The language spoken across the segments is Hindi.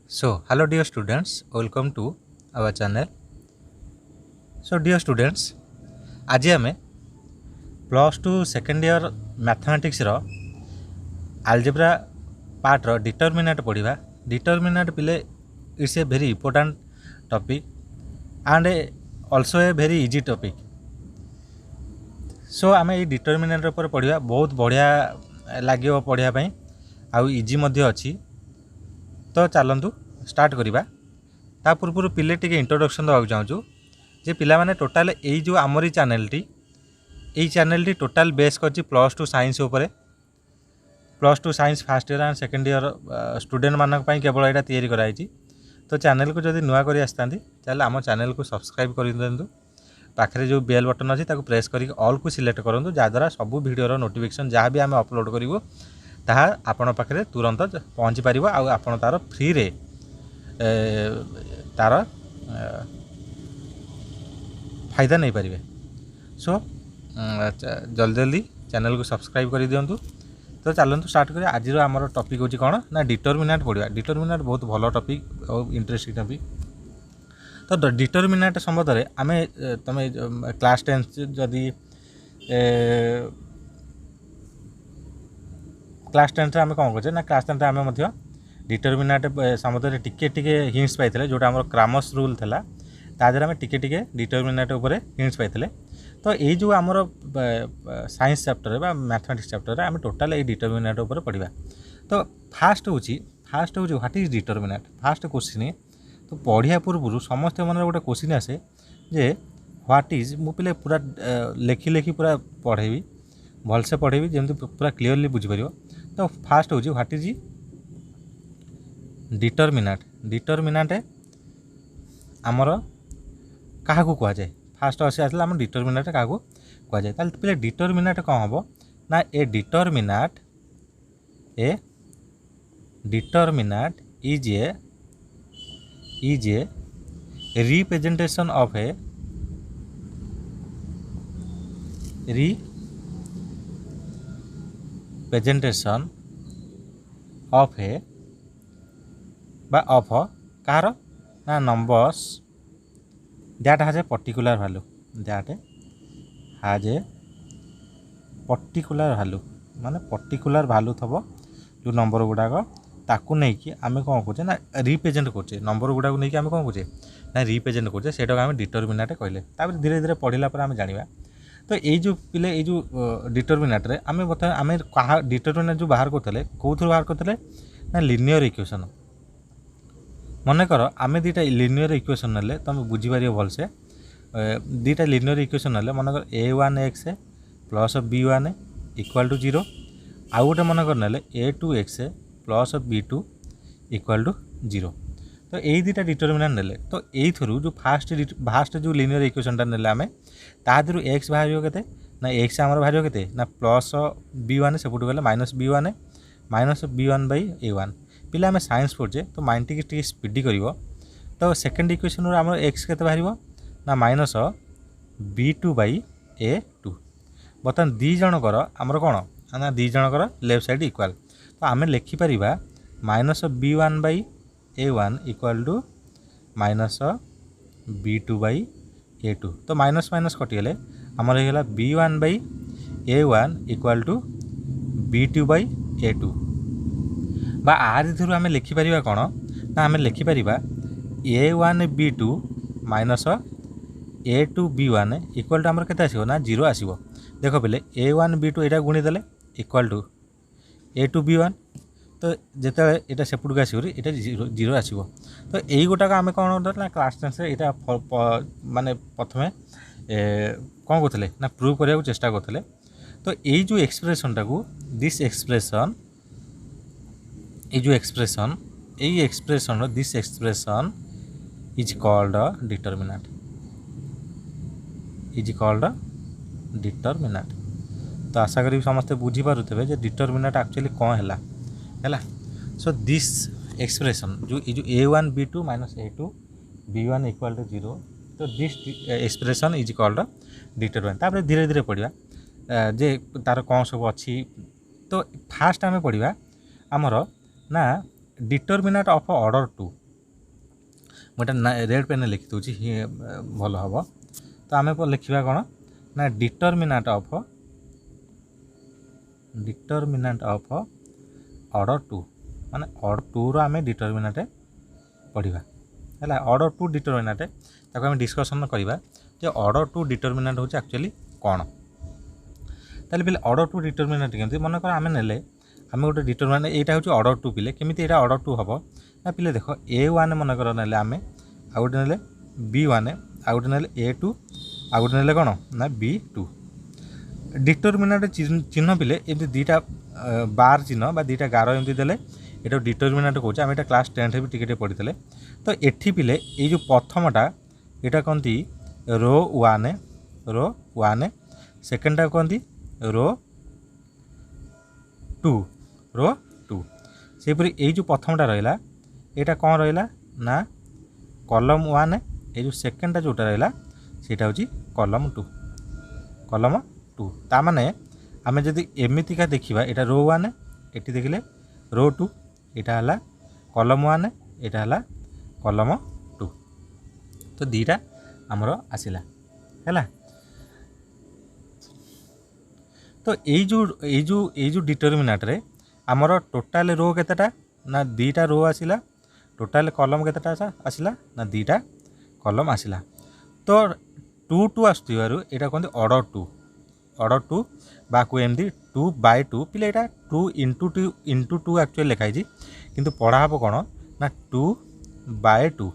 So, hello dear students, welcome to our channel. So, dear students, आज आम +2 सेकेंड ईयर मैथमेटिक्स रो आलजेब्रा पार्ट रो डिटरमिनेंट पढ़ा। डिटरमिनेंट पिले it's a very important topic and also a very easy topic. So आम ये डिटरमिनेंट पर पढ़ा बहुत बढ़िया लगे पढ़ापी आउ इजी अच्छी। तो चलतु स्टार्ट करवा। ता पूर्व पिले टिके इंट्रोडक्शन देवाक चाहूँ जे पिला माने टोटाल यही जो आमरी चैनलटी यही चैनलटी टोटाल बेस कर +2 साइंस उपर। +2 science first year and second year student मानक पई केवल यहाँ तैयारी कराई। तो चैनल को जब नुआ कर आसता आम चैनल को सब्सक्राइब कर दिंतु। पाखे जो बेल बटन अच्छी प्रेस कर ऑल को सिलेक्ट करूँ जहाँद्वारा सबू भिडर नोटिफिकेशन जहाँ भी आम अपलोड करूँ ताहा आपण पाखे तुरंत पहुँची पार आपड़ तार फ्री रे तार फायदा नहीं पारे। सो जल्दी जल्दी चैनल को सब्सक्राइब कर दिंतु। तो चलतु स्टार्ट करिया। आज आम टॉपिक होची कौन ना डिटरमिनेंट पढ़ा। डिटरमिनेंट बहुत भल टॉपिक और इंटरेस्टिंग टॉपिक। तो डिटरमिनेंट संबंध में आम तुम क्लास 10 जदि क्लास 10 आम कौन कर क्लास 10 आम डिटरमिनेंट संबंध में टिके टिके हिंट्स पाई जोटा आम क्रामस रूल था तादेर आम टिके टिके डिटरमिनेंट उपर हिंट्स पाई। तो ये जो आमर साइंस चैप्टर बा मैथमेटिक्स चैप्टर आम टोटाल ये डिटरमिनेंट उपर पढ़ा। तो फास्ट हूँ what is determinant fast question. तो पढ़िया पूर्व समस्त मन गोटे क्वेश्चन आसे जे व्हाट इज मु पे पूरा लेखि लेखि पूरा पढ़ेबी भलसे पढ़ेबी जमी पूरा क्लीयरली बुझीपर। तो फास्ट हूँ व्हाट इज डिटरमिनेंट। डिटरमिनेंट आमर क्या कह जाए फास्ट अच्छे आसला आम डिटरमिनेंट क्या कह जाए पे डिटरमिनेंट कौन हम ना a determinant is a representation of a of कार ना numbers that has a particular value माने पर्टिकुलर वैल्यू थबो जो नंबर गुड़ाक ताकू नहीं कि आम कौन कहे ना रिप्रेजेंट करछे नंबर गुड़ाक नहीं कि आम कौन कहे ना रिप्रेजेंट करछे सेटा आम डिटरमिनेंट कहले। तापर धीरे धीरे पढ़ला पर आम जानिबा। तो ये जो पिले ये जो डिटरमिनेंट रे आम बता आम डिटरमिनेंट जो बाहर करते कौन बाहर करते ना लिनियर इक्वेशन। मनकर आम दुटा लिनियर इक्वेशन ना तुम बुझीपार भलसे दुटा लिनियर इक्वेशन ना मनकर a1x plus b1 equal to 0 आउ गोटे मनकर ना a2x plus b2 equal to 0। तो यही दुटा डिटरमिनेंट नेले। तो यही थ्रू जो फास्ट जो लिनियर इक्वेशन ना आम तादू एक्स बाहर के ना एक्स आम बाहर के ना प्लस b1 सेपटू गले माइनस b1 बै a1। पिला आम साइंस पढ़े तो माइंड टी स्पीडी कर। तो सेकेंड इक्वेशन आम एक्स के बाहर ना माइनस b2 बै a2। बर्तमान दी जनकर आमर कौन ना दी जनकर लेफ्ट साइड इक्वाल। तो आम लिखिपर minus b1 by a1 equal to minus b2 by a2। तो माइनस माइनस कटिगले आमर होगा b1 by a1 equal to b2 by a2। बा आर थ्रू आम लिखिपर कौन ना आम लिखिपर a1 b2 minus a2 b1 equal to आमर केते आसीबो ना 0 आसीबो। देख पे a1 b2 यहाँ गुणीदे इक्वाल टू a2 b1। तो जिते यहाँ सेपटू आसो ये 0 आसो। तो यही गोटाक आम कौन ना क्लास 10 यहाँ माने प्रथम कौन करते ना प्रूव करने चेष्टा करते। तो यही जो एक्सप्रेशन टाक दिस एक्सप्रेशन यही expression this expression is called determinant. तो आशा करी समस्ते बुझी पारुथे जे डिटरमिनेंट एक्चुअली कौन है। सो दिस एक्सप्रेशन जो a1 b2 minus a2 b1 equal to 0। तो this expression is called determinant. तापर धीरे धीरे पढ़ा जे तार कौन सब अच्छी। तो फास्ट आम पढ़ा आमर ना डिटरमिनाट ऑफ ऑर्डर 2 मोटा रेड पेन लिखि दूची भल हम तो आम लिखा कौन ना डिटरमिनाट ऑफ ऑर्डर 2 माने ऑर्डर 2 रो आम डिटरमिनाट पढ़ा है ऑर्डर 2 डिटरमिनाट ताको आम डिस्कसन करवा जे ऑर्डर 2 डिटरमिनाट हूँ एक्चुअली कौन ताले पिले ऑर्डर 2 डिटरमिनाट केमती मन कर आम ने आम गोटे डिटरमिनाट यहाँ हूँ ऑर्डर 2 पिले केमी यहाँ ऑर्डर 2 हम ना पिले देख A1 मन कर ना आम आ गए ना B1 आ गए ना A2 आ गए ना कौन ना B2 डिटरमिनाट चिन्ह पिले एमती दुईटा बार चिन्ह बा दुईटा गार एमती देले ये डिटरमिनाट कौचे आम यहाँ क्लास 10 भी टिके पढ़ी तो एठी पिले ये जो प्रथमटा यहाँ कहती रो 1 सेकेंडटा कहती रो 2 सेपरी ये जो प्रथमटा रहा यहाँ कौन रहा ना कलम 1 ये जो सेकेंडटा जोटा रहा सेटा हूँ कलम 2 ता माने आम जदि एमतीका देखा यहाँ रो 1 ये देखिले रो 2 यहाँ है कलम 1 यहाँ है कलम 2 तो दीटा आमर आसला है तो ये डिटरमिनाट रे आमर टोटाल रो केतेटा ना दीटा रो आसला टोटाल कलम केतेटा आसला ना दीटा कलम आसला तो 2 आसुथिबारु एटा कहते ऑर्डर 2 बाकू एमती 2/2 पिले यहाँ 2 इंटू 2 एक्चुअली लिखाई किंतु पढ़ा हम कौन ना 2/2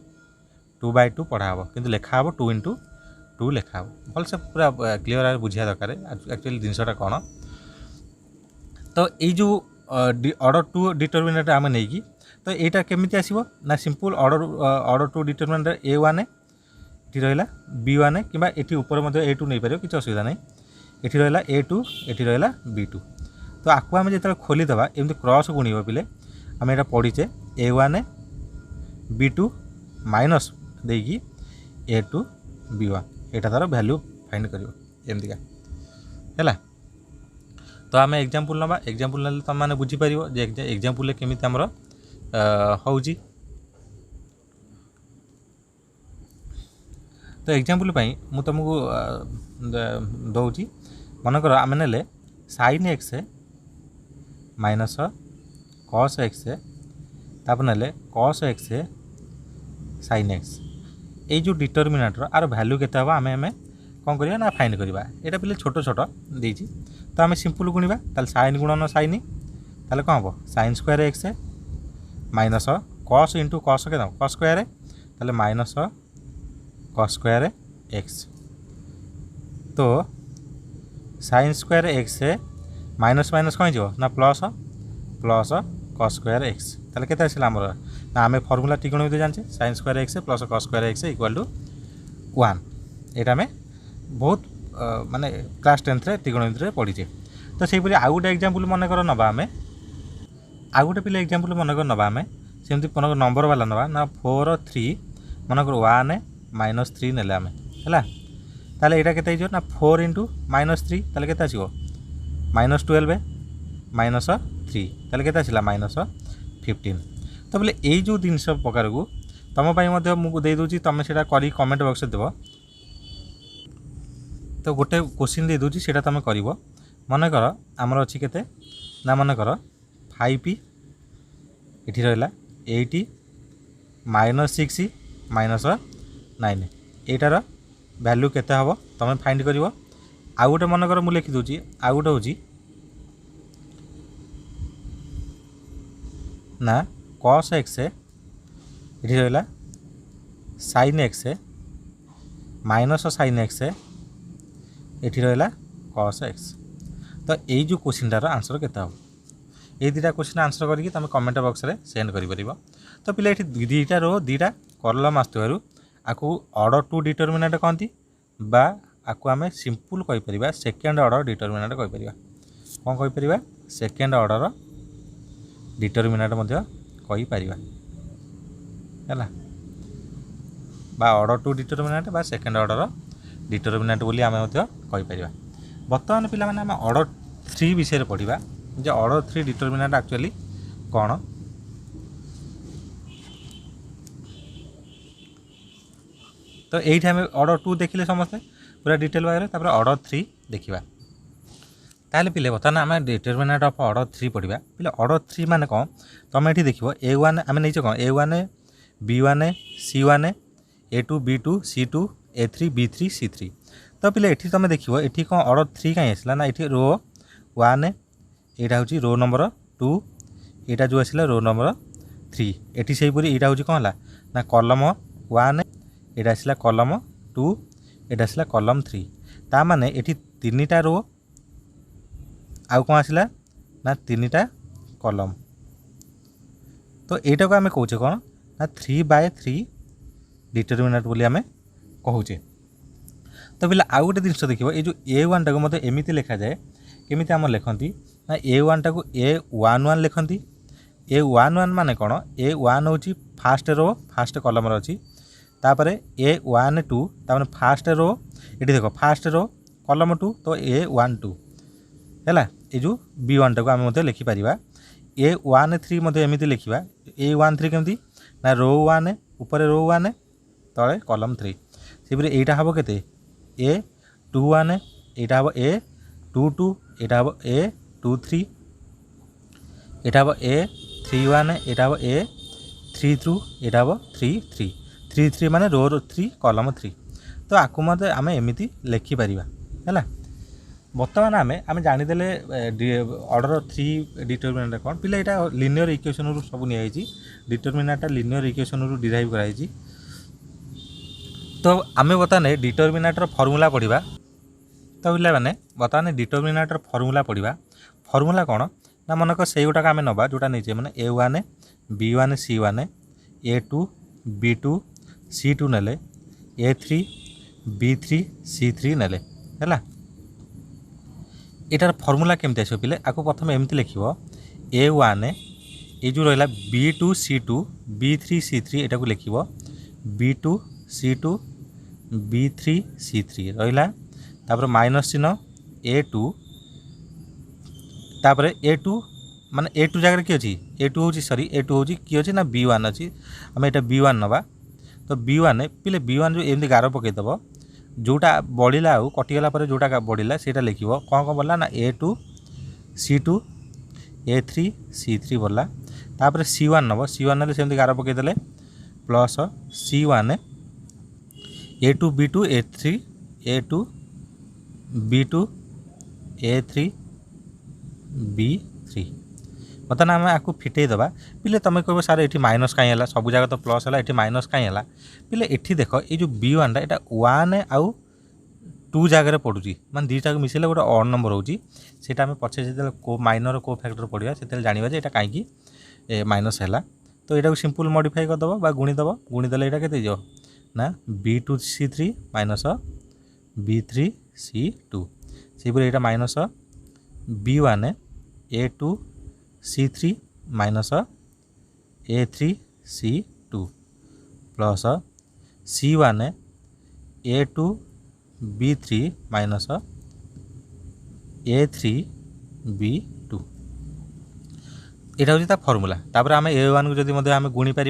पढ़ा हम किंतु लिखा हम 2 इंटू 2 लिखा हम भल से पूरा क्लीयर बुझा दरकार एक्चुअली जिनसटा कौन तो ये ऑर्डर 2 डिटरमिनेट आम नहीं तो यहाँ केमी आसो ना सिंपल ऑर्डर 2 डिटरमिनेट A1 ये रहा B1 कि ये A2 नहीं पार किसी असुविधा नहीं ये रहा A2 ये रहा B2 तो आपको आम जो खोलीदे एमती क्रॉस गुणव पिले आम यहाँ पढ़ीचे A1 B2 minus देकी A2 B1 यहाँ तार भैल्यू फाइंड करमतिका है तो आम एग्जांपल नवा एग्जांपल ना तुम मैंने बुझीपर जे एग्जांपल केमी आमर हूँ तो एग्जांपल मु तुमको दौची मनकर आम ने sin x minus cos x तापर ना cos x sin x ये जो डिटरमिनाटर आर भैल्यू केते हम आम कौन करवा ना फाइंड करवा यहाँ पे छोट छोट देती तो आम सिंपल गुणवा ताल साइन गुणन साइन ताल कौन हम sin square x minus cos into cos के cos स्क्वायर ताल माइनस cos स्क्वायर x तो sin square x minus minus कौन हो ना प्लस cos स्क्वायर x ताल के आमर ना आम फर्मूला त्रिकोणमिति जानचे sin square x plus cos square x equal to 1 यहाँ आम बहुत माने क्लास 10 त्रिकोणमिति पढ़ीचे तो से आउ गोटे एग्जांपल मनकर नवा आम आउ गोटे पिले एग्जांपल मनकर नवा आम सेमती मनकर नंबर वाला नवा ना 4 3 मनकर 1 माइनस 3 नेले आम है ताले यहाँ के ना 4 इंटू माइनस 3 ताले के आसो माइनस 12 माइनस 3 ताले के आसला माइनस 15 तो बोले ये जो जिनस प्रकार को तुम मुझे दे दूँ तुम से कमेंट बॉक्स देव तो गोटे क्वेश्चन दे दूँ से तुम कर मनकर आमर अच्छी के ना मनकर 5 ये रहा 8 माइनस 6 माइनस 9 एटार भैल्यू केते हम तुम फाइंड कर आउ गोटे मनकर मुझे लिखिदे आउ गोटे हूँ ना cos x ये रहा sin x minus sin x ये रहा cos x तो यही जो क्वेश्चनटार आंसर केते हम ये दुटा क्वेश्चन आंसर करके तुम कमेंट बॉक्स रे सेंड कर तो पिला ये दुईटा रो दुईटा कलम आसुवर आपको ऑर्डर 2 डिटरमिनेट कहती बा आपको आम सिंपल कहीपर सेकेंड ऑर्डर डिटरमिनेट कहीपर कौन कहीपर सेकेंड ऑर्डर डिटरमिनेट कहीपर है बा ऑर्डर 2 डिटरमिनेट बा सेकेंड ऑर्डर डिटरमिनेट बोली आम कहीपर बर्तमान पिला माने आम ऑर्डर 3 विषय पढ़ा जे ऑर्डर 3 डिटरमिनेट एक्चुअली कौन तो ये आम ऑर्डर 2 देखिले समस्ते पूरा डिटेल भाग में ऑर्डर 3 देखा ताहले पिले बर्तमान आम डिटरमिनेंट ऑफ ऑर्डर 3 पढ़ा पिले ऑर्डर 3 माने कौन तुम ये देख A1 आम नहीं कौन A1 B1 C1 A2 B2 C2 A3 B3 C3 तो पिले ये तुम देख ये कौन ऑर्डर 3 कहीं आसला ना ये रो 1 यहाँ हूँ रो नंबर 2 यहाँ जो आसला रो नंबर 3 ये से यहाँ हूँ कौन है ना कलम 1 यहाँ आसला कलम 2 यहाँ आसला कलम 3 ता माने ये 3टा रो आउ कौन आसला ना 3टा कलम तो यहाँ को आम कहे कौन ना 3/3 डिटरमिनेंट बोली आम कहे तो पिला आउ गोटे जिन देख ये जो A1 टाक मतलब एमती लिखा जाए केमी आम लिखती ना A1 टाक A11 लिखती A11 माने कौन A1 हूँ फास्ट रो फास्ट कलम अच्छी तापर A12 तापर फास्ट रो ये देख फास्ट रो कलम 2 तो A12 है ये जो B1 टाक आम लिखिपर A13 एमती लिखा A13 केमती ना रो 1 ऊपर रो 1 तले कलम 3 से यहाँ हम के A21 यहाँ हम A22 यहाँ हम A23 यहाँ हम A31 यहाँ हम A32 यहाँ हम 33 माने रो 3 कलम 3 तो आपको मत आम एमती लिखिपर है बर्तमान आम जानीदे ऑर्डर 3 डिटरमिनेंट कौन पिला यहाँ लिनियर इक्वेशन रू सब नहीं डिटरमिनेंट लिनियर इक्वेशन रू डिराइव कराई तो आम बर्तमान डिटरमिनेंटर फर्मूला पढ़ा तो पिला मैंने बर्तमान डिटरमिनेंटर फर्मूला पढ़ा फर्मूला कौन ना मनक से गोटाक आम नवा जोटा नहीं मैंने A1 B1 C1 A2 B2 C2 नेले A3 B3 C3 नेले है यार फर्मूला केमती आस पिले आपको प्रथम एमती लिख A1 ये जो रहा B2 C2 B3 C3 यहाँ को लिख B2 C2 B3 C3 रहा तापर माइनस चिन्ह A2 तापर A2 माने A2 जगह किए अच्छी A2 हूँ सॉरी A2 हूँ किए अच्छी ना B1 अच्छी आम यहाँ B1 नवा तो B1 पिले B1 जो एमती गार पकईदेव जोटा बढ़ला आउ कटिगला जोटा बढ़ला से लिख कौन कौन बढ़ला ना A2 C2 A3 C3 बढ़ला तापर C1 नब C1 ना सेमती गार पकईदे plus C1 A2 B2 A3 A2 B2 A3 B3 बर्तमान आम आपको फिटेदबा पिले तुम कह सार ये माइनस कहीं है सब जगह तो प्लस है ये माइनस कहीं है पिले ये देख ये जो B1 टा 1 आउ 2 जगह पड़ुची माने दुईटा मिसेले गोटे ऑड नंबर होची सेटा आम पछे जो को माइनर को फैक्टर पढ़ा से जाना जे यहाँ कहीं माइनस है तो यहाँ सिंपल मॉडिफाई करदेव गुणीदेव गुणीदेले यहाँ के ना B2 C3 minus B3 C2 से यहाँ minus B1 A2 C3 minus A3 C2 plus C1 A2 B3 minus A3 B2 यहाँ हूँ फर्मूला तापर आम A1 को जब आम गुणी पार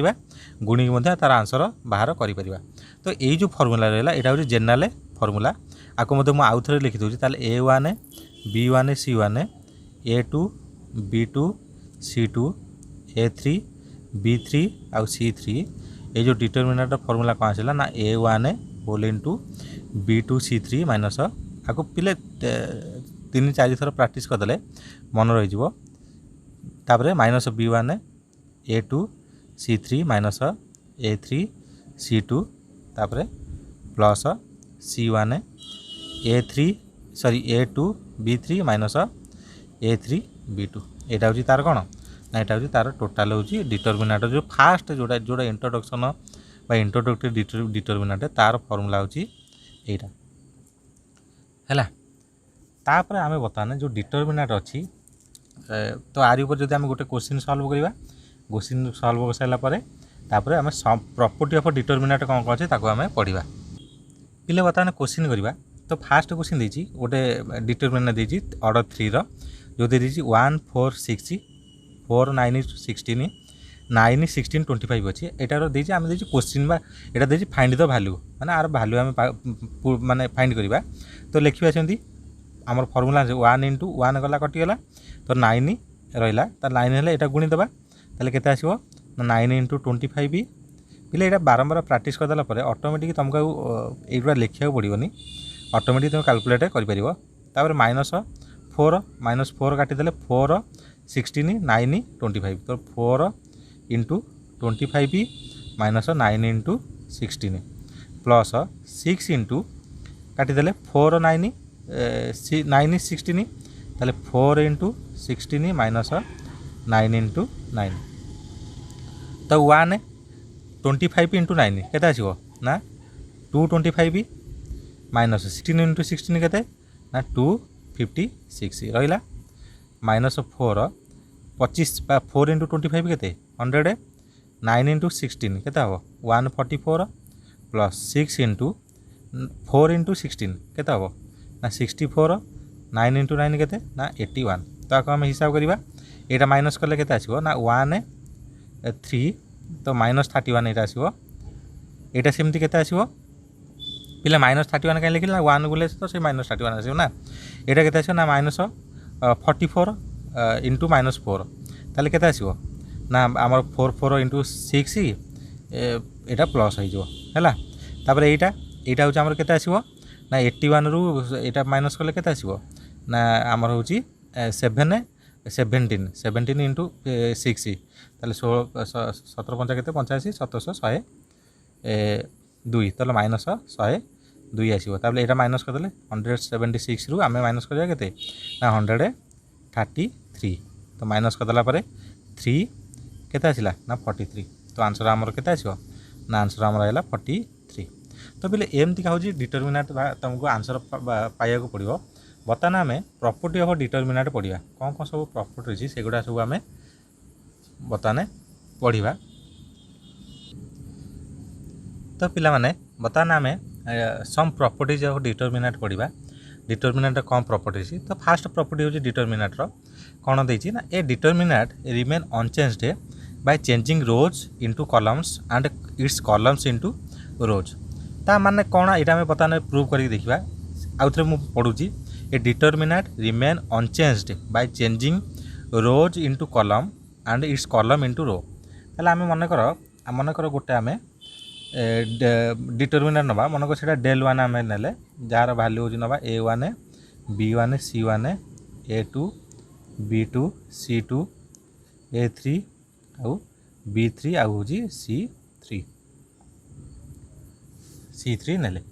गुणी तार आंसर बाहर कर तो यही जो फर्मूला रहा यहाँ हूँ जेनेराल फर्मूला आपको मुझे आउ थे लिखिदे A1 B1 C1 A2 B2 C2 A3 B3 आउ C3 ये जो डिटरमिनेंट फर्मूला कौन आसला ना A1 whole into B2 C3 minus आपको पिले 3-4 थर प्रैक्टिस करदे मन रही तापर minus B1 A2 C3 minus A3 C2 तापर plus C1 A3 sorry A2 B3 minus A3 B2 यहाँ हूँ तार कौन ना यहाँ हूँ तार टोटाल हूँ डिटरमिनेंट जो फास्ट जोटा जोटा इंट्रोडक्शन इंट्रोडक्टरी डिटरमिनेंट तार फर्मूला हूँ यहाँ है तापर आम बर्तमान जो डिटरमिनेंट अच्छी तो आरि ऊपर जब आम गोटे क्वेश्चन सॉल्व करवा क्वेश्चन सॉल्व कर सारापर तापर आम प्रॉपर्टी ऑफ डिटरमिनेंट कौन कौन अच्छे आम पढ़ा पिले बर्तमान क्वेश्चन करवा तो फास्ट क्वेश्चन देती गोटे डिटरमिनेंट देती ऑर्डर 3 रो जो दे 1 4 6 4 9 16 9 16 25 अच्छी एटार देती आम देखिए क्वेश्चन बा एटा देखिए फाइंड द वैल्यू माने आर वैल्यू आम माने फाइंड करवा तो लिखा सेमती आमर फर्मूला 1 इंटू 1 गला कटिगला तो 9 रहा तो 9 है यहाँ गुणी देवा ताले केते आसीबो 9 इंटू 25 पिले यहाँ बारंबार प्राक्ट करदेला ऑटोमेटिक तुमको ये लिखा पड़ोनी ऑटोमेटिक तुम कैलकुलेट कर -4 काटिदेले 4 16 9 25 तो 4 into 25 minus 9 into 16 plus 6 into काटिदेले 4 9 9 16 ताले 4 इंटू 16 माइनस 9 इंटू 9 तो 1 25 इंटू 9 केते आसीबो ना 225 माइनस 16 इंटू 16 केते ना 256 रहा माइनस 4 25 4 इंटू 25 केते 100 9 इंटू 16 केते हम 144 प्लस 6 इंटू 4 इंटू 16 केते हम ना 64 9 इंटू 9 केते ना 81 तो आको आम हिसाब करवा यहाँ माइनस कले केते आसीबो ना 1 3 तो माइनस 31 यहाँ आसीबो यहाँ सेमती केते आसीबो पिला माइनस 31 कहीं लिखिला 1 गुले तो से माइनस 31 आसीबो ना यहाँ केते आसीबो ना माइनस 44 इंटू माइनस 4 ताले केते आसीबो ना आमर 4 इंटू 6 यहाँ प्लस होगा तापर यहाँ हूँ आमर केते आसीबो ना 81 रु यहाँ माइनस कले केते आसीबो ना आमर हूँ 17 इंटू 6 ताले 16 17 5 केते 85 1700 2 ताले माइनस 102 आसीबो तापर यहाँ माइनस करदेले 176 रु आम माइनस करवा केते ना 133 तो माइनस करदेला 3 केते आसिला ना 43 तो आंसर आमर केते आसीबो ना आंसर आमर आइला 43 तो बोले एमती हूँ डिटरमिनेंट तुमको आंसर पाइबा को पड़ो बर्तमान आम प्रॉपर्टी ऑफ डिटरमिनेंट पढ़ा कौन कौन सब प्रॉपर्टी अच्छी से गुड़ा सब आम बर्तमान पढ़ा तो पिला माने बर्तमान आम सम प्रॉपर्टीज ऑफ डिटरमिनेंट पढ़ा डिटरमिनेंट कौन प्रॉपर्टी अच्छी तो फास्ट प्रॉपर्टी हूँ डिटरमिनेंट कौन देती ना a determinant remain unchanged by changing rows into columns and its columns into rows ता माने कौन यहाँ आम बर्तमान प्रूव करके देखा आउ थे मुझे पढ़ुची a determinant remain unchanged by changing rows into column and its column into row ताले आम मनकर गोटे आम डिटरमिनेंट नवा मनकर से डेल 1 आम ने जार भैल्यू हूँ नवा A1 B1 C1 A2 B2 C2 A3 आउ B3 आउ हूँ C3 नेले है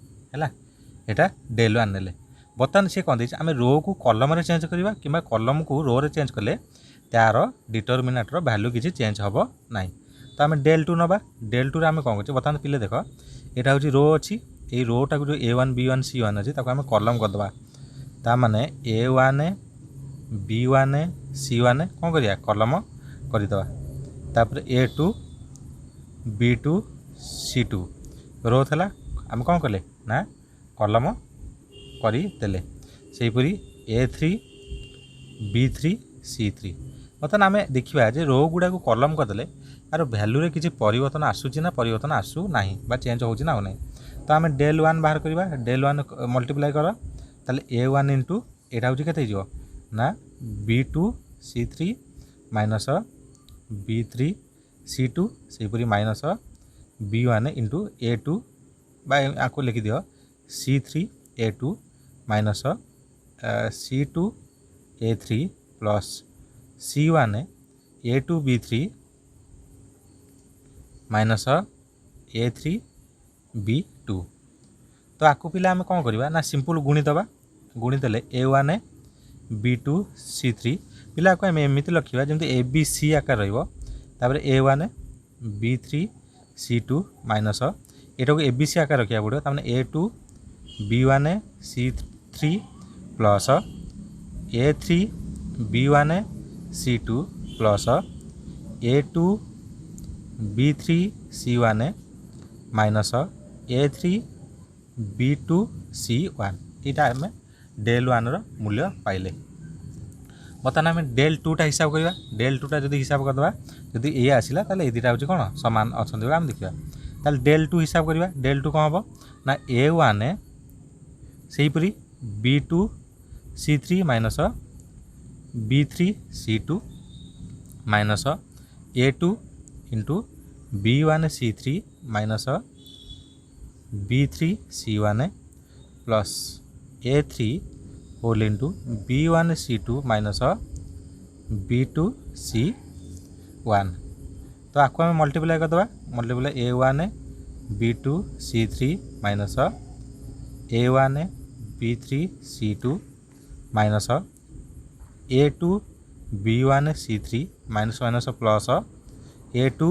यहाँ डेल 1 नेले बर्तमान सी कौन आम रो को कलम रे चेंज करवा कि कलम को रो रे चेंज कले तार डिटरमिनेंट वैल्यू किसी चेंज हम ना तो आम डेल 2 नवा डेल 2 आम कौन कर बर्तमान पिले देख यहाँ हूँ रो अच्छी ये रोटा को जो A1 B1 C1 अच्छी आम कलम करदे ताने A1 B1 C1 कौन करिया कलम करदे तापर A2 B2 C2 रो थला आम कौन कले ना कलम करदेले सेहीपरी A3 B3 C3 बर्तमान आम देखा जे रो गुड़ा को कलम करदे यार भैल्यू किसी परिवर्तन आसूची ना परिवर्तन आसू ना बा चेंज हो ना हो तो आम डेल 1 बाहर करवा डेल 1 मल्टीप्लाई कर ताले A1 इंटू यहाँ हूँ के ना B2 C3 minus B3 C2 सेहीपरी minus B1 into A2 आपको लिखि दियो C3 A2 minus C2 A3 plus C1 A2 B3 minus A3 B2 तो आपको पिला आम कौन करवा ना सिंपल गुणी दबा गुणी देले A1 B2 C3 पिला को आम एमती लिखा जमी ABC आकार रहा A1 B3 C2 माइनस यहाँ को ABC आकार रखा पड़ो तमें A2 B1 C3 plus A3 B1 C2 plus A2 B3 C1 minus A3 B2 C1 यहाँ आम डेल 1 मूल्य पाइले बर्तमान आम डेल 2 हिसाब करवा डेल 2 जब हिसाब करदे जदि ए आसला ताले ए दुटा हूँ कौन सामान अच्छा आम देखा ताल डेल टू हिसाब करवा डेल टू कौन हम ना A1 सेहीपरी B2 C3 minus B3 C2 minus A2 into B1 C3 minus B3 C1 plus A3 whole into B1 C2 minus B2 C1। तो आपको आम मल्टीप्लाई करदे multiply A1 B2 C3 minus A1 B3 C2 minus A2 B1 C3 minus minus plus A2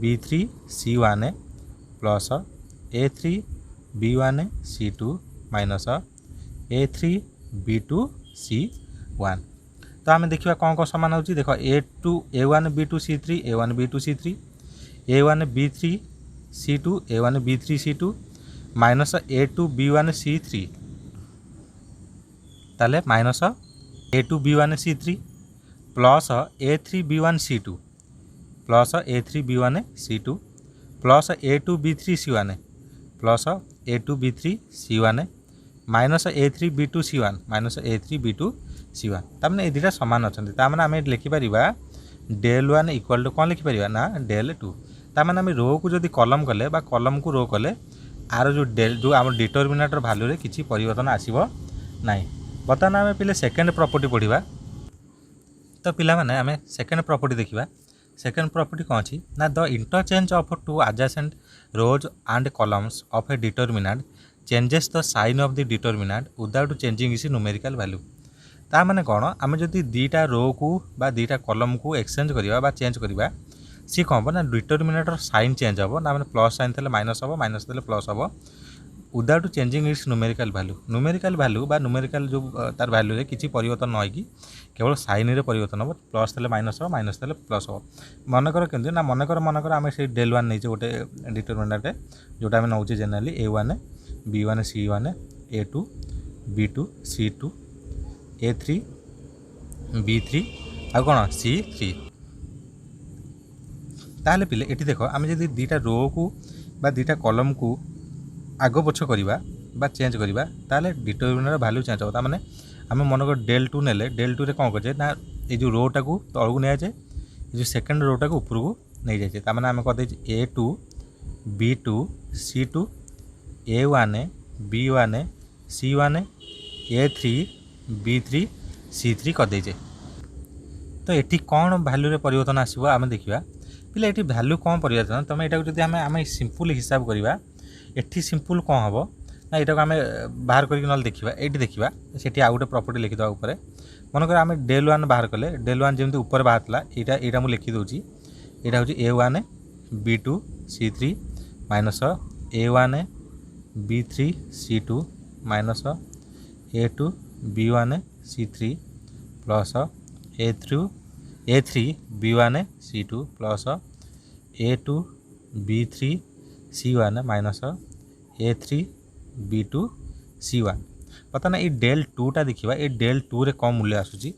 B3 C1 plus A3 B1 C2 minus A3 B2 C1। तो आम देखा कौन कौन सामान हो देख A1 B2 C3 A1 B2 C3 A1 B3 C2 A1 B3 C2 minus A2 B1 C3 ताले minus A2 B1 C3 plus A3 B1 C2 plus A3 B1 C2 plus A2 B3 C1 plus A2 B3 C1 minus A3 B2 C1 minus A3 B2 C1 तामने ए दुटा सामान अच्छा तामने आम लिखिपर डेल 1 इक्वाल टू कौन लिखिपर ना डेल 2 तामने आम रो को जब कलम कले कलम को रो कले आर जो डेल जो आम डिटरमिनेटर भैल्यू रे किसी परिवर्तन आसब ना। बर्तमान आम पे सेकेंड प्रॉपर्टी पढ़ा तो पिला माने आम सेकेंड प्रॉपर्टी देखा सेकेंड प्रॉपर्टी कौन अच्छी ना the interchange of two adjacent rows and columns of a determinant changes the sign of the determinant without changing its numerical value. ता माने कौन आम जदि दीटा रो को बा दीटा कॉलम को एक्सचेंज करवा बा चेंज करवा सी कौन हम ना डिटरमिनेटर साइन चेंज हम ना प्लस साइन थे माइनस हम माइनस थे प्लस हम without changing it's numerical value बा न्यूमेरिकल जो तार वैल्यू रे किसी परिवर्तन न होगी केवल साइन रे परिवर्तन हम प्लस थे माइनस हम माइनस थे प्लस हम मनकर केमती ना मनकर आम से डेल 1 नहीं गोटे डिटरमिनेंट जोटा आम नौचे जेनेराली A1 B1 C1 A2 B2 C2 A3 B3 आ कौन C3 ताले पिले ये देख आम जब दीटा रो को बा दीटा कॉलम को आग पछ करवा बा चेंज करवा ताले डिटरमिनेटर वैल्यू चेंज होता माने आम मनकर डेल 2 नेले डेल 2 रे कौन करे ना ये जो रोटा को तलू नि जाए जो सेकेंड रोटा को ऊपर को नहीं जाए ताने आम कर A2 B2 C2 A1 B1 C1 A3 B3 C3 कर दे। तो ये कौन वैल्यू रे परिवर्तन आसब आम देखा पिला ये वैल्यू कौन परिवर्तन तुम यहाँ जब आम सिंपल हिसाब करवा ये सिंपल कौन हम ना यहाँ आम बाहर करके देखा ये देखा से आउ गोटे प्रॉपर्टी लिखिदा ऊपर मनकर आम डेल 1 बाहर कले डेल 1 जमी ऊपर बाहर यहाँ मुझे लिखिदे यहाँ हूँ A1 B2 C3 minus A1 B3 C2 minus A2 B1 C3 plus A3 B1 C2 plus A2 B3 C1 minus A3 B2 C1। पता ना ये डेल 2 टा देखा ये डेल 2 रे कम मूल्य आसूची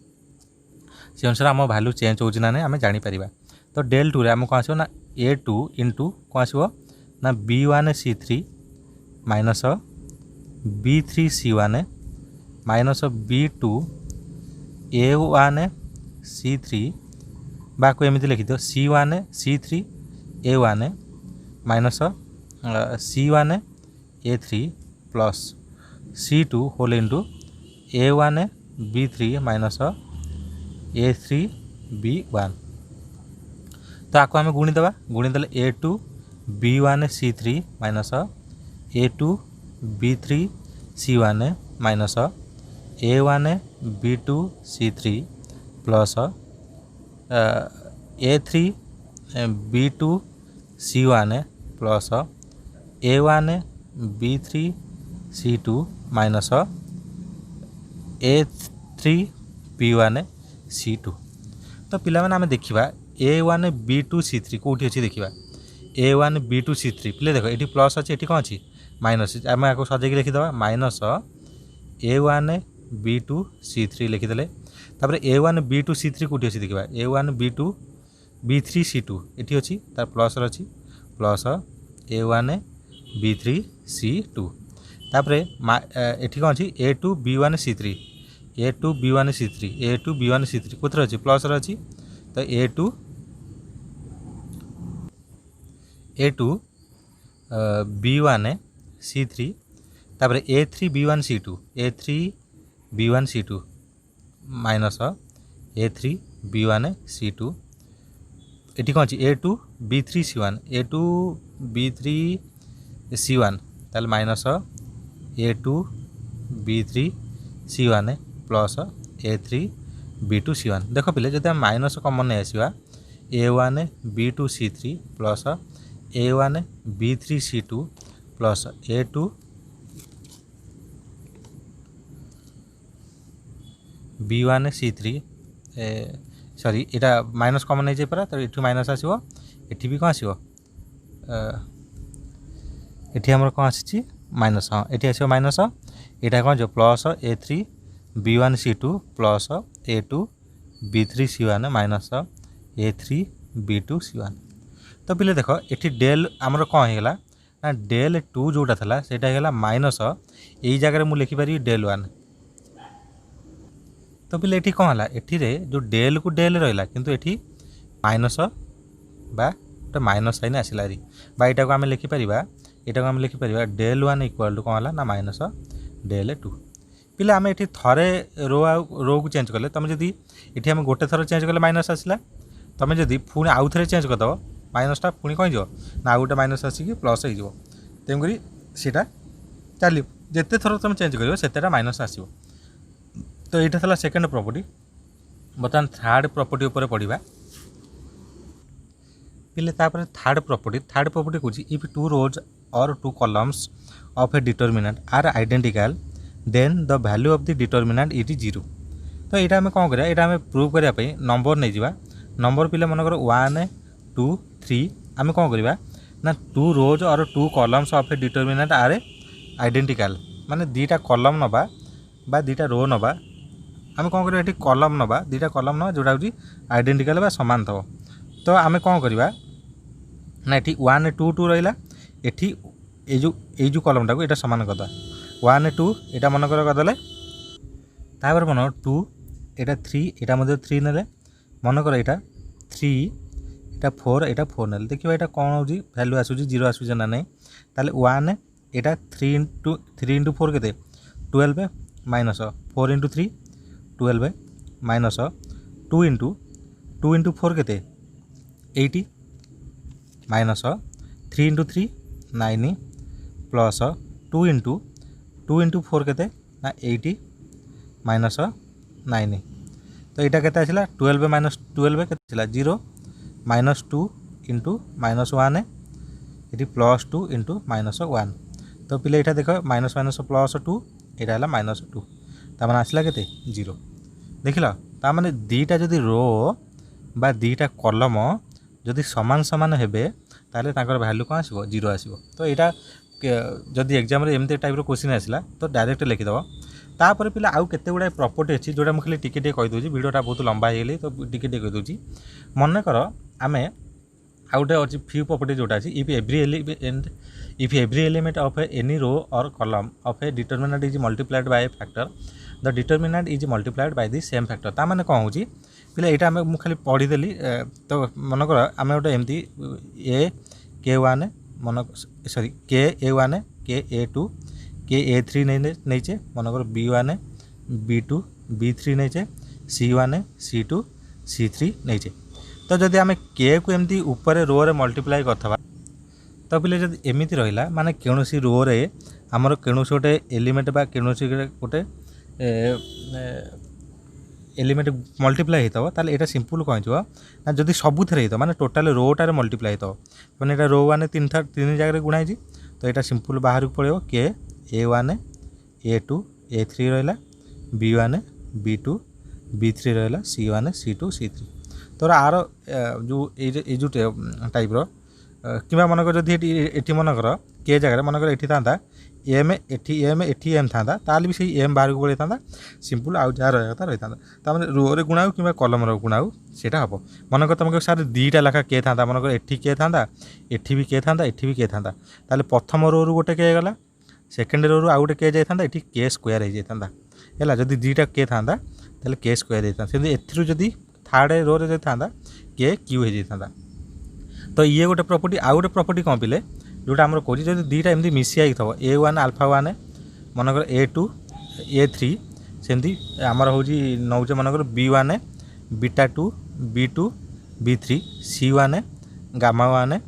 से अनुसार आम वैल्यू चेंज हो ना आम जापर। तो डेल 2 रे आम कौन आसो ना A2 इंटू कौन आसो ना B1 C3 minus B3 C1 minus B2 A1 C3 बाको एमती लिखिद C1 C3 A1 minus C1 A3 plus C2 whole into A1 B3 minus A3 B1। तो आपको आम गुणीदे A2 B1 C3 minus A2 B3 C1 minus A1 B2 C3 plus A3 B2 C1 plus A1 B3 C2 minus A3 B1 C2। तो पिला माने आम देखा A1 B2 C3 कौटी अच्छी देखा A1 B2 C3 पिले देख ये प्लस अच्छे ये कौन अच्छी माइनस आम आपको सजेक लिखिदे माइनस A1 B2 C3 लिखिदे तापर A1 B2 C3 कौटी अच्छी देखा A1 B2 B3C2 ଏଠି ଅଛି ତାର ପ୍ଲସ୍ରେ ଅଛି ପ୍ଲସ୍ A1 B3C2 ତାପରେ ଏଠି କ'ଣ ଅଛି A2B1C3 A2B1C3 A2B1C3 କୋଉଥିରେ ଅଛି ପ୍ଲସ୍ରେ ଅଛି ତ A2B1C3 ତାପରେ A3B1C2 ମାଇନସ୍ A3B1C2 ଏଠି କ'ଣ ଅଛି A2B3C1 ତାହେଲେ ମାଇନସ୍ A2B3C1 ପ୍ଲସ୍ A3B2C1 ଦେଖ ପିଲେ ଯଦି ଆମେ ମାଇନସ୍ କମନ୍ ନେଇ ଆସିବା A1B2C3 plus A1B3C2 plus A2B1C3 sorry एटा माइनस कमन नहीं जापरा तो ये माइनस आसो ये भी कौन आसो ये आमर कौन आसी माइनस हाँ ये आसो माइनस यहाँ कौन जो plus A3B1C2 plus A2B3C1 minus A3B2C1 तो पिले देख ये डेल आमर कौन होगा ना डेल 2 जोटा था से माइनस यही जगह मुझे लिखिपारि डेल 1 तो पिले ये कौन है ये जो डेल को डेल रहा किंतु ये माइनस बा गोटे माइनस साइन आसला यहाँ को आम लिखिपर यहाँ को आम लिखिपर डेल 1 इक्वाल टू कौन है ना माइनस डेल 2 पिले आम ये थरे रो को चेंज कले तुम जदि ये आम गोटे थर चेंज कले माइनस आसला तुम जदि पुणी आउ थे चेंज करदेव माइनसटा पुणी कौन हो ना आउ गोटे माइनस आसिक प्लस हो तेणुक सीटा चलो जिते थर तुम चेंज कर से माइनस आसो तो यहाँ था सेकेंड प्रॉपर्टी बर्तमान थर्ड प्रॉपर्टी उपर पढ़ा पिले थर्ड प्रॉपर्टी कौन if 2 rows or 2 columns of a determinant are identical then the value of the determinant is 0 तो यहाँ आम कौन करा यहाँ आम प्रूव करने नंबर नहीं जावा नंबर पिले मनकर 1 2 3 आम कौन करवा ना 2 rows और 2 columns of a determinant are identical माने दीटा कलम नवा बा दीटा रो नवा आम कौन करवा ये कलम नवा दीटा कलम नवा जोटा हूँ आइडेंटिकल बा समान थो तो आम कौन करवा ना ये 1 2 2 रहा ये जो कलमटा को यहाँ सामान करदा 1 2 यहाँ मनकर करदे तापर मन 2 यहाँ 3 यहाँ मध्य 3 ने मनकर यहाँ 3 यहाँ 4 यहाँ 4 ने देखिए यहाँ कौन हो भैल्यू आसूँ 0 आसूँ ना नहीं ताले 1 यहाँ 3 इंटू 4 के 12 माइनस 4 इंटू 3 12 माइनस 2 इंटू 4 के 80 माइनस 3 इंटू 3 9 प्लस 2 इंटू 4 के ना 80 माइनस 9 तो यहाँ के 12 माइनस 12 के 0 माइनस 2 इंटू माइनस 1 ये प्लस 2 इंटू माइनस 1 तो पिले यहाँ देख माइनस माइनस प्लस 2 यहाँ माइनस 2 तार आसला के 0 देख ताने दीटा जदि रो बा दीटा कलम जदि समान समान हेबे ताले ताकर वैल्यू कौन आसो 0 आसो तो यहाँ जदि एग्जाम एमती टाइप क्वेश्चन आसला तो डायरेक्ट लिखिदेव तापर पिला आउ केते गुडा प्रॉपर्टी अच्छी जोटा मुझे टिके कहीदे वीडियोटा बहुत लंबा हो गली तो टिके कहीदे मन कर आम आउ गए अच्छी फ्यू प्रॉपर्टी जोटा अच्छी if every element of any row और column of a determinant is multiplied by a factor the determinant is multiplied by the same factor ता माने कौन हो पिला यहाँ आम खाली पढ़ीदेली तो मनकर आम गोटे एमती K1 मन सॉरी KA1 KA2 KA3 नहीं मनकर B1 B2 B3 नहीं C1 C2 C3 नहीं तो जदि आम K को एमती ऊपर रो रे मल्टीप्लाई करथबा तो पिले जदि एमिति रहिला माने केनोसी रो रे हमर केनोसी गोटे एलिमेंट बा केनोसी गोटे एलिमेंट मल्टीप्लाई होता ताले एटा सिंपल कौन हो ना जदि सबुथे होता माने टोटाल रोटार मल्टीप्लाई होता मैंने यहाँ रो 1 तीन जगह गुणाई तो यहाँ सिंपल बाहर को पड़े KA1 A2 A3 रहा B1 B2 B3 रहा C1 C2 C3 तो आर जो ये टाइप कि मनकर जदि ये मनकर K जगह मनकर ये था एम एटी एम था ताल भी सही एम बाहर को पड़े था सिंपल आउ जहाँ रहा था रही था ताने रो गुणा हो कि कलम गुणा हो सीटा हम मनकर तुमको सार दीटा लेखा के था मनकर एटी के था एटी भी के था एटी भी के था ताले प्रथम रो रु गोटे के गला सेकेंड रो रु आउ गोटे के जाता ये के स्क्वायर हो जाता है जदि दीटा के था ताले के स्क्वायर होता से एथि थर्ड रो रे था के क्यू हो जाता तो ये गोटे प्रॉपर्टी आउ गोटे प्रॉपर्टी कौन पिले जोटा आम कौन जो दीटा एमती मिसिया थो A1 अल्फा 1 मनकर A2 A3 सेमती आमर हूँ नौचे मनकर B1 beta 2 B2 B3 C1 gamma 1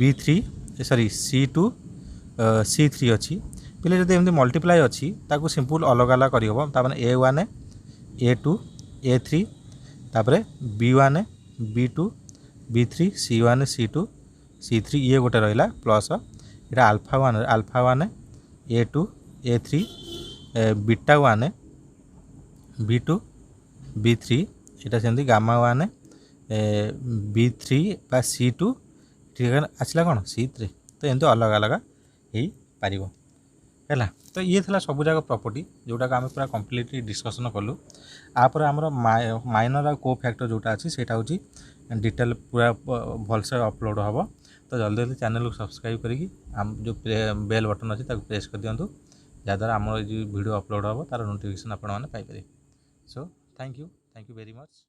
B3 sorry C2 C3 अच्छी पिले जब एमती मल्टीप्लाई अच्छी ताकू सिंपल अलग अलग करहब ताने A1 A2 A3 तापर B1 B2 B3 C1 C2 C3 ये गोटे रहा प्लस यहाँ alpha 1 A2 A3 beta 1 B2 B3 यहाँ सेमती गामा 1 B3 बा C2 ठीक आसला कौन C3 तो एमती अलग अलग हो पार है तो ये थी सब जाक प्रॉपर्टी जोटा आम पूरा कम्प्लीटली डिस्कसन कलु आपर आमर माइनर आ को फैक्टर जोटा अच्छी से डिटेल पूरा भलसे अपलोड हम तो जल्दी जल्दी चैनल को सब्सक्राइब करी आम जो बेल बटन अच्छी प्रेस कर दिंतु जहाँद्वारा आम जो वीडियो अपलोड हम तार नोटिफिकेशन आपने Piper so thank you very much.